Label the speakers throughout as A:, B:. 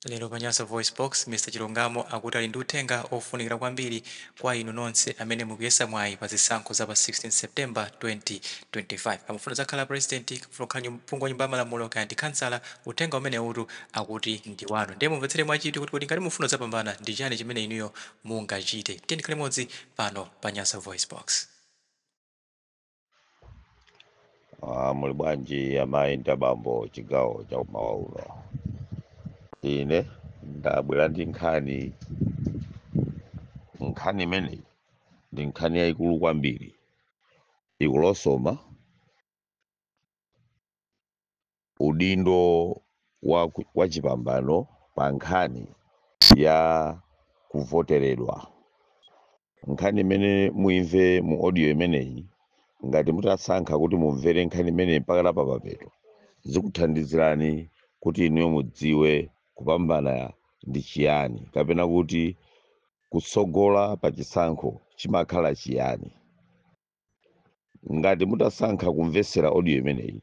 A: Lero Panyasa Voice Box Mr. Chilungamo akuti ali ndi uthenga ofunikira kwambiri kwa inu nonse amene mukuyesa mwayi pa zisankho za pa 16 September 2025. Amafuna zakhala president, kufuna kukhala mphungu wa nyumba ya malamulo kaya ndi kansala. Uthenga umene utu akuti ndi wanu. Ndiye mumvetsere mwachidwi kuti ngati mufuna zapambana ndi chani chimene inuyo mungachite. Tiyeni tikhale limodzi pano Panyasa Voice Box.
B: Muli bwanji amayi ndi abambo chigawo cha kumawa uno. Ine ndabwera ndi nkhani imeneyi ndi nkhani yayikulu kwambiri, ikulosoma udindo wa chipambano pa nkhani ya kuvoteredwa. Nkhani imene muimve mu audio imeneyi, ngati mutasankha kuti mumvere nkhani imeneyi mpaka na papapeto, zikuthandizirani kuti inuyo mudziwe kupambana ndi chiyani, kapena kuti kutsogola pa chisankho chimakhala chiyani. Ngati mutasankha kumvesera audio imeneyi,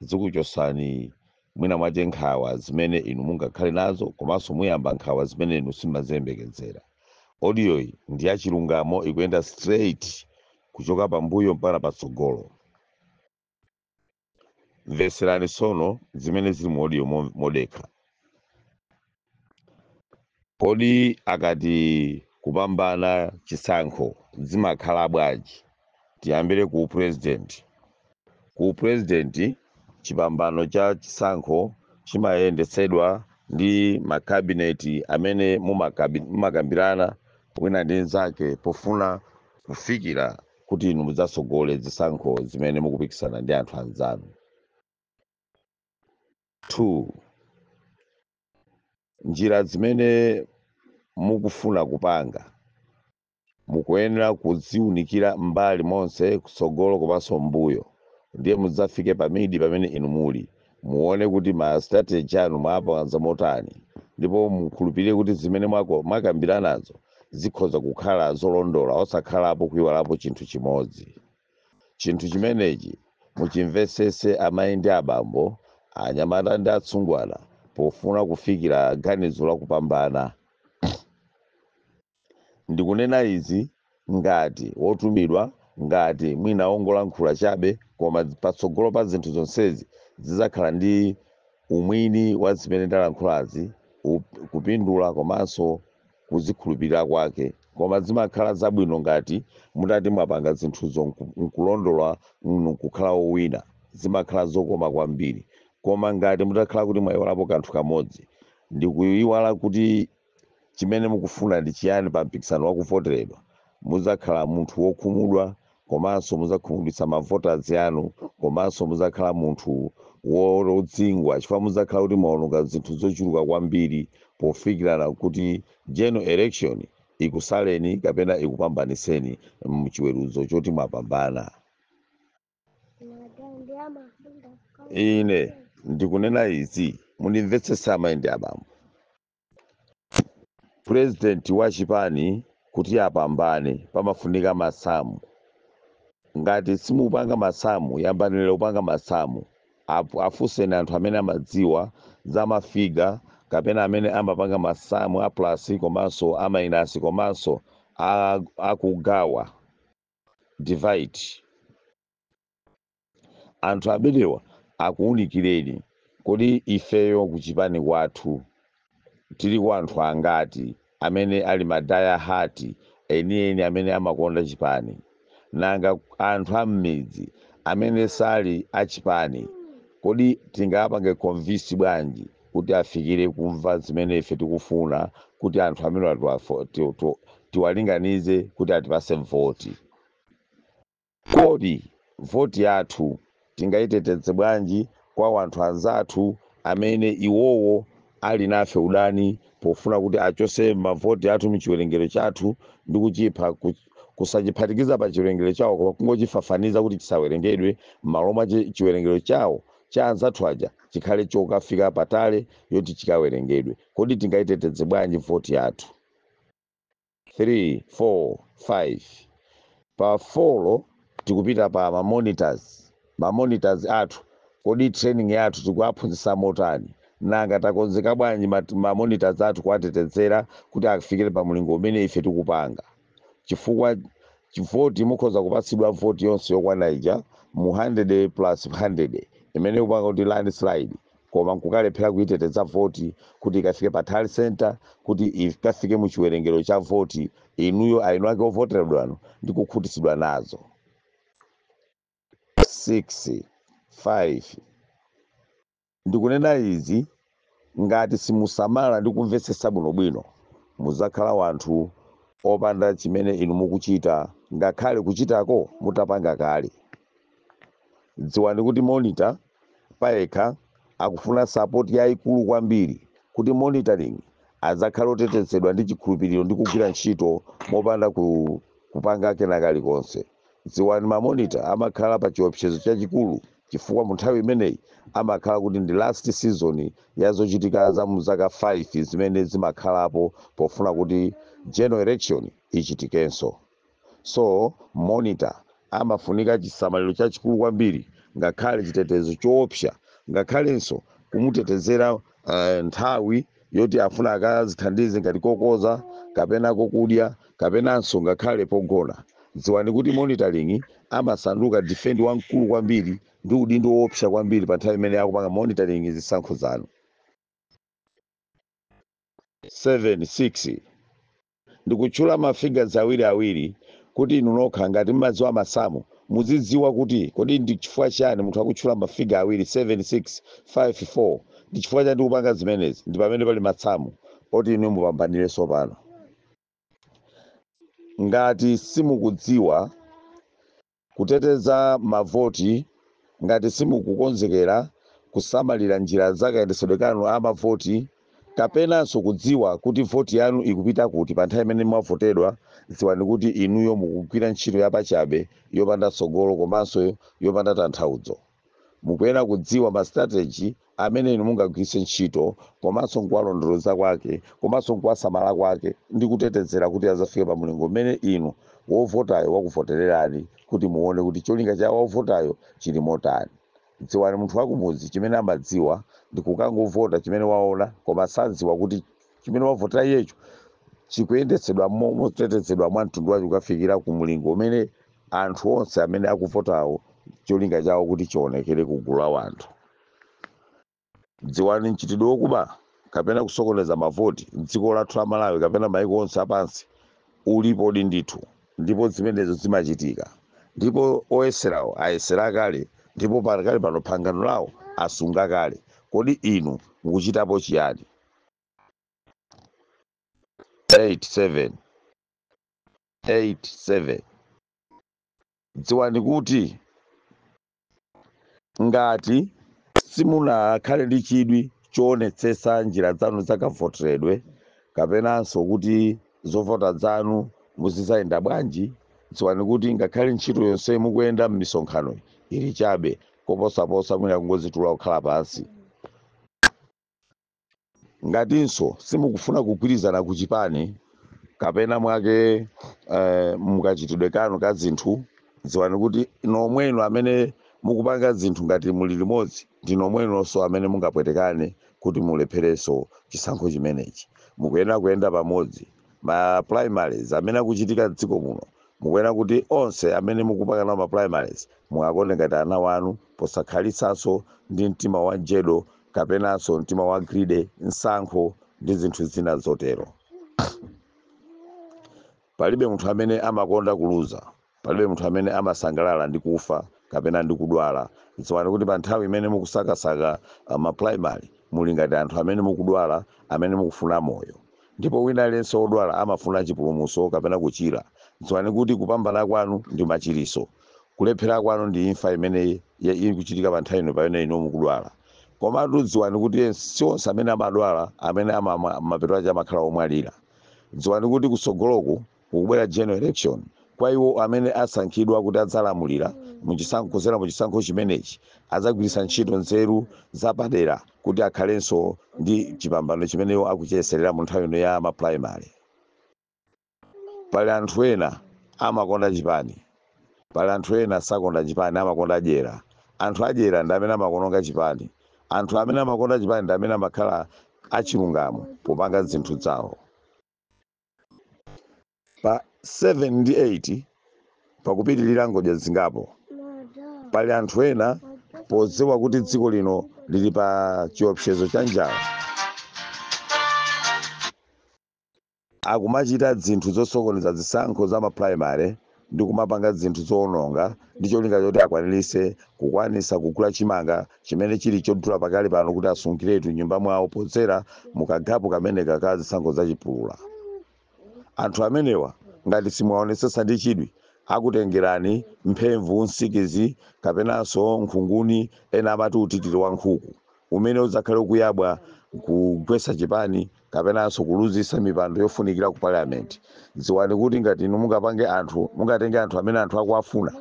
B: zikuchosani mwina mwache nkhawa zimene inu mungakhale nazo, komanso muyamba nkhawa zimene inu simaziyembekezera. Audio iyi ndi ya chilungamo, ikuyenda straight kuchoka pambuyo mpaka patsogolo. Mveserani sono zimene zili mu audio modekha. Kodi akati kupambana chisankho zimakhala bwanji? Tiyambire ku president. Ku president chipambano cha chisankho chimayendetsedwa ndi makabineti amene mumakambirana wina ndi nzake pofuna kufikira kuti inu mudzasogole zisankho zimene mukupikisana ndi anthu anzanu. 2. Njira zimene mukufuna kupanga mukuyenera kuziunikira mbali monse, kutsogolo komanso mbuyo, ndiye mudzafike pamidi pamene inu muli, muone kuti ma strategy anu mwapanza motani, ndipo mukhulupirire kuti zimene mwakambiranazo zikhoza kukhala zolondola, osakhalapo kuyiwalapo chinthu chimodzi. Chinthu chimenechi muchimvesese amayi ndi abambo, anyamata ndi atsungwana, pofuna kufikira ganizo la kupambana. Ndikunena izi ngati wotumidwa, ngati mwina wongolankhula chabe, koma patsogolo pa zinthu zonsezi zidzakhala ndi umwini wa zimene ndalankhulazi, kupindula komanso kuzikhulupirira kwake, koma zimakhala zabwino ngati mutati mwapanga zinthuzo nkulondola nkukhala wowina, zimakhala zokoma kwambiri. Koma ngati mutakhala kuti mwayiwalapo kanthu kamodzi, ndikuyiwala kuti chimene mukufuna ndi chiyani pa mpikisano wakuvoteredwa, mudzakhala munthu wokhumudwa, komanso mudzakhumudwitsa mavoters anu, komanso mudzakhala munthu wodzingwa, chifukwa mudzakhala kuti mwaononga zinthu zochuluka kwambiri pofikirana kuti general election ikusaleni kapena ikupambaniseni mchiweruzo choti mwapambana. Ine ndikunena izi, mundimvetsese amayi ndi abambo. President wa chipani kuti apambane pamafunika masamu. Ngati simupanga masamu, yambanire kupanga masamu, afunseni anthu amene amadziwa za mafiga, kapena amene amapanga masamu a plus komanso a minus komanso akugawa divide. Anthu amenewa akuunikireni kodi ifeyo kuchipani kwathu tili kwa anthu angati amene ali madaya hati enieni amene amakonda chipani, nanga anthu am'midzi amene sali achipani, kodi tingapange convince bwanji kuti afikire kumva zimene ife tikufuna, kuti anthu amene tiwalinganize kuti atipase voti? Kodi voti yathu tingayiteteze bwanji kwa anthu anzathu amene iwowo ali nafe udani, pofuna kuti achose mavoti athu mchiwerengero chathu ndi kuchipha kusachiphatikiza pa chiwerengero chawo, koma kungochifafaniza kuti chisawerengedwe, m'malo mwa chiwerengero chawo cha anzathu aja chikhale chokafika patali yoti chikawerengedwe. Kodi tingayiteteze bwanji voti yathu? 3, 4, 5. Pa 4 tikupita pa mamonitors athu. Kodi training yathu tikuwaphunzitsa motani? nanga takonzeka bwanji mamonitors athu kuwatetezera kuti afikire pa mlingo umene ife tikupanga. Chifukwa voti mukhoza kupatsidwa voti yonse yokwana ija mu 100 plus 100 imene ikupanga kuti landslide, koma nkukalephera kuyiteteza voti kuti ikafike pa tally center, kuti ikafike mu chiwerengero cha voti inuyo ainu ake ovoteredwano ndi kukhutitsidwa nazo. 6 5 ndikunena izi ngati simusamala ndi kumvetsetsa bwinobwino muzakhala wanthu opanda chimene inu mukuchita, ngakhale kuchitako mutapanga kale. Dziwani kuti monitor payekha akufuna support yayikulu kwambiri kuti monitoring azakhala otetezedwa ndi chikhulupiriro ndi kugwira ntchito mopanda kupanga kena kalikonse. Dziwani mamonita amakhala pa chiopsezo chachikulu chifukwa mu nthawi imeneyi amakhala kuti ndi last season ya zochitika za mu zaka 5 zimene zimakhalapo pofuna kuti general election ichitikenso. So monitor amafunika chisamaliro chachikulu kwambiri, ngakhale chitetezo choopsa, ngakhalenso kumutetezera nthawi yoti afuna akazithandize ngati kokoza kapena kokudya kapenanso ngakhale pogona. Dziwani kuti monitoring amasanduka defend wamkulu kwambiri ndi udindo woopsa kwambiri pa nthawi imene akupanga monitoring zisankho zanu. 7 ndikutchula mafigures awiri kuti inu nokha ngati mmadziwa masamu muzidziwa kuti kodi ndi chifukwa chani munthu akutchula mafiga awiri 7 6 5 4 ndi chifukwa chani ndikupanga zimenezi. Ndi pamene pali matsamu oti inu mupambanirenso pano. Ngati simukudziwa kuteteza mavoti, ngati simukukonzekera kusamalira njira zakayendesedwe kanu amavoti, kapenanso kudziwa kuti voti yanu ikupita kuti pa nthawi imene mwavotedwa, dziwani kuti inuyo mukugwira ntchito yapachabe yopanda tsogolo komanso yopanda tanthauzo. Mukuyenera kudziwa ma strategy amene inu mungagwiritse ntchito komanso nkuwalondoloza kwake komanso nkuwasamala kwake ndi kutetezera kuti azafike pa mlingo umene inu wovotayo wakuvotererani kuti muone kuti cholinga cha wovotayo chili motani. Dziwani munthu wakumudzi chimene amadziwa ndi kukangovota chimene waona, koma sadziwa kuti chimene wavotera iyecho chikuyendetsedwa motetezedwa mwa mtundu wacho kukafikira ku mlingo umene anthu onse amene akuvotawo cholinga chawo kuti chionekere ku gulu la wanthu. Dziwani mchitidwe wokuba kapena kusokoneza mavoti m'dziko lathu la Malawi kapena maiko onse apansi ulipo ndithu, ndipo zimenezo zimachitika, ndipo oyeserawo ayesera kale, ndipo pakali pano phangano lawo asunga kale. Kodi inu mukuchitapo chiyani? 87 dziwani kuti ngati simunakhale ndi chidwi choonetsetsa njira zanu zakavoteredwe kapenanso kuti zovota zanu muzizayenda bwanji, dziwani kuti ngakhale ntchito yonse mukuyenda m'misonkhano ili chabe koposaposa mwina kungozitula kukhala pansi. Ngatinso simukufuna kugwirizana kuchipani kapena mwake mukachitidwe kanu ka zinthu, dziwani kuti nomweno amene mukupanga zinthu ngati muli limodzi ndi nomwenonso amene mungapwetekane kuti mulepherenso chisankho chimenechi. Mukuyenera kuyenda pamodzi. Ma primaries amene akuchitika m'dziko muno mukuyenera kuti onse amene mukupanga nawo ma primaries mukakonde ngati ana wanu posakhalitsanso ndi mtima wa jedo kapenanso mtima wa gride, nsankho ndi zinthu zina zotero. Palibe munthu amene amakonda kuluza, palibe munthu amene amasangalala ndi kufa kapena ndi kudwala. Dziwani kuti pa nthawi imene mukusakasaka ma primary muli ngati anthu amene mukudwala, amene mukufuna moyo, ndipo wina aliyense odwala amafuna chipulumutso kapena kuchira. Dziwani kuti kupambana kwanu ndi machiriso, kulephera kwanu ndi imfa imene ikuchitika pa nthawi ino pamene inu mukudwala. Komatu dziwani kuti si onse amene amadwala amene mapeto ache amakhala omwalira. Dziwani kuti kusogoloko kukubwera general election kwa iwo amene asankhidwa kuti adzalamulira kuzera mu chisankho chimenechi, adzagwiritsa ntchito nzeru zapadera kuti akhalenso ndi chipambano chimene akuchiyeserera mu nthawi ino ya maprimary. Pali anthu ena amakonda chipani, pali anthu ena sakonda chipani, amakonda adyera. Anthu adyera ndi amene amakononga chipani, anthu amene amakonda chipani ndi amene amakhala achilungamo popanga zinthu zawo. Pa 7 ndi 8 pakupitirira ngodya zingapo pali anthu ena podziwa kuti dziko lino lili pa chiopsezo cha njala akumachita zinthu zosokoneza zisankho za maprimary ndi kumapanga zinthu zoononga ndi cholinga choti akwanirise kukwanisa kugula chimanga chimene chili chodula pakali pano kuti asungiretu nyumba mwawo podzera mukagapo kamene kaka zisankho zachipulula. Anthu amenewa ngati simuwaonesesa ndi chidwi akutengerani mphemvu, nsikizi kapenanso nkhunguni, ena amati utitiri wa nkhuku umene udzakhale ukuyabwa kugwesa chipani kapenanso kuluzisa mipando yofunikira ku parliament. Dziwani kuti ngati inu mungatenge anthu amene anthu akuafuna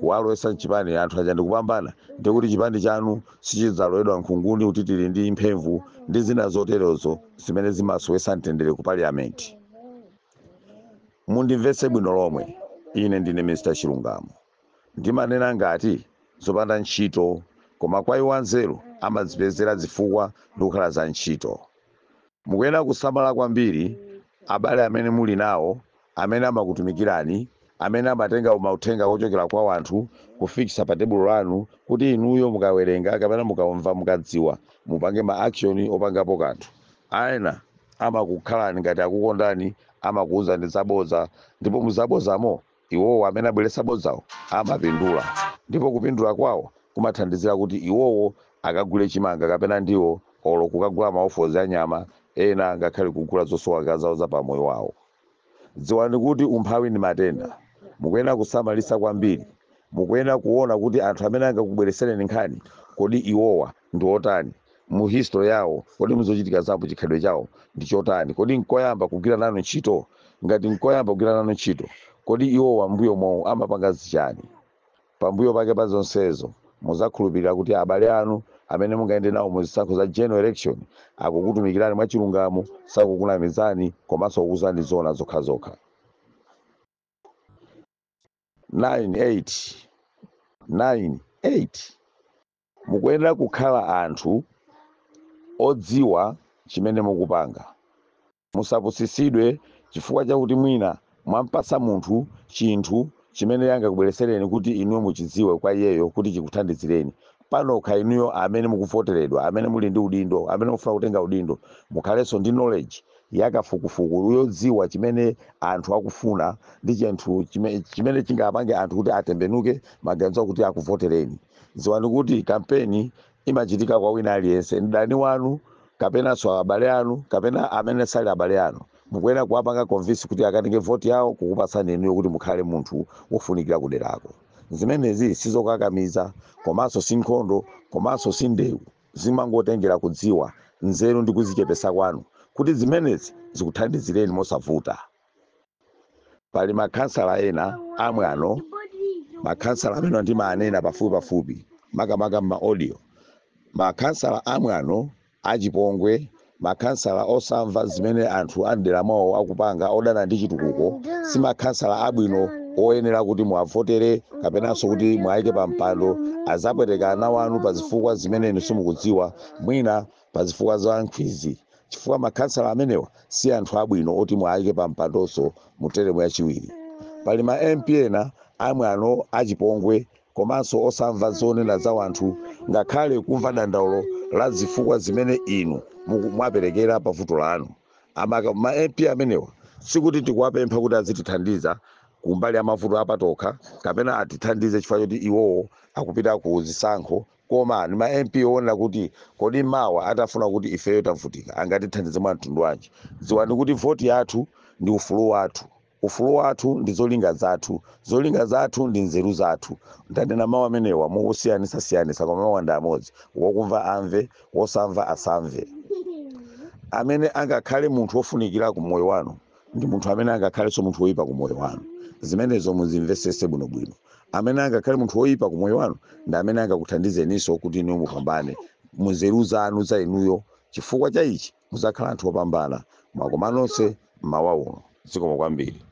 B: kuwalowesa mchipani, anthu aja ndikupambana, ndi kuti chipani chanu sichidzalowedwa nkhunguni, utitiri ndi mphemvu ndi zina zoterezo zimene zimasowesa mtendere ku parliament. Mundimvetse bwino lomwe, ine ndine Mr. Chilungamo. Ndimanena ngati zopanda ntchito, koma kwa iwo anzeru amazipezera zifukwa ndi kukhala za ntchito. Mukuyenera kusamala kwambiri abale amene muli nawo, amene amakutumikirani, amene amatenga mauthenga ochokera kwa anthu kufikisa pa tebulo lanu kuti inuyo mukawerenga kapena mukamva mukadziwa mupange ma action opangapo kanthu. Aena amakukhalani ngati akukondani, amakuwuzani zabodza, ndipo muzabozamo iwowo amene abweretsa bodzawo amapindula, ndipo kupindula kwawo kumathandizira kuti iwowo akagule chimanga kapena ndiwo olo kukagula maofozi a nyama, ena ngakhale kugula zosowa zawo za pamoyo wawo. Dziwani kuti umphawi ndi matenda, mukuyenera kusamalisa kwambiri, mukuyenera kuona kuti anthu amene angakubweresereni nkhani kodi iwowa ndi otani mu history yawo, kodi muzochitika zapo chikhalidwe chawo ndi chotani, kodi nkoyamba kugwira nanu ntchito. Ngati nkoyamba kugwira nanu ntchito, kodi iwowa mbuyo mwawo amapanga zichani. Pambuyo pake pa zonsezo muzakhulupirira kuti abale anu amene mungayende nawo mu zisankho za general election akukutumikirani mwachilungamo, sakukunamizani komanso kukuwuzani zoona zokhazokha. 9-8 mukuyenera kukhala anthu odziwa chimene mukupanga. Musapusisidwe chifukwa chakuti mwina mwampasa munthu chinthu chimene angakubweresereni kuti inuyo muchidziwe kwa iyeyo kuti chikuthandizireni. Panokha inuyo amene mukuvoteredwa, amene muli ndi udindo, amene mufuna kutenga udindo, mukhalenso ndi knowledge yakafukufuku yodziwa chimene anthu akufuna ndi chinthu chimene chingapange anthu kuti atembenuke maganizo kuti akuvotereni. Dziwani kuti kampeni imachitika kwa wina aliyense, mdani wanu kapenanso abale anu kapena amene sali abale anu. Mukuyenera kuwapanga convince kuti akatenge voti yawo kukupasani inuyo kuti mukhale munthu wofunikira kuderako. Zimenezi sizokakamiza, komanso si nkhondo, komanso si ndewu, zimangotengera kudziwa nzeru ndi kuzichepesa kwanu kuti zimenezi zikuthandizireni mosavuta. Pali makhansala ena amwano, makhansala amene ndimanena pafupi makamaka ma audio, makhansala amwano achipongwe, makhansala osamva zimene anthu andera mawo akupanga odana ndi chitukuko, si makhansala abwino oyenera kuti muavotere kapenanso kuti muayike pa mpando. Azapweteka ana wanu pa zifukwa zimene inu simukudziwa, mwina pa zifukwa za nkhizi, chifukwa makhansala amenewa si anthu abwino oti muayike pa mpandonso mu teremu yachiwiri. Pali ma MP ena amwano achipongwe komanso osamva zonena za anthu, ngakhale kumva dandaulo la zifukwa zimene inu mwaperekera pa vuto lanu. Ma MP amenewa sikuti tikuwapempha kuti azitithandiza kumbali ya mavuto apatokha kapena atithandize chifukwa choti iwowo akupita ku zisankho, koma ni ma MP oonera kuti kodi mawa atafuna kuti ifeyo tavutika angatithandize mwa mtundu wanji. Dziwani kuti voti yathu ndi ufulu wathu, ufulu wathu ndi zolinga zathu, zolinga zathu ndi nzeru zathu. Ndanena mawu amenewa mukusiyanisa koma mawu ndi amodzi, wokumva amve, wosamva asamve. Amene angakhale munthu wofunikira ku moyo wanu ndi munthu amene angakhalenso munthu woyipa ku moyo wanu. Zimenezo muzimvesese bwinobwino. Amene angakhale munthu woyipa ku moyo wanu ndi amene angakuthandizeniso kuti inuyo mupambane munzeru zanu za inuyo. Chifukwa cha ichi muzakhala anthu opambana makomanonse mmawa uno. Zikomo kwambiri.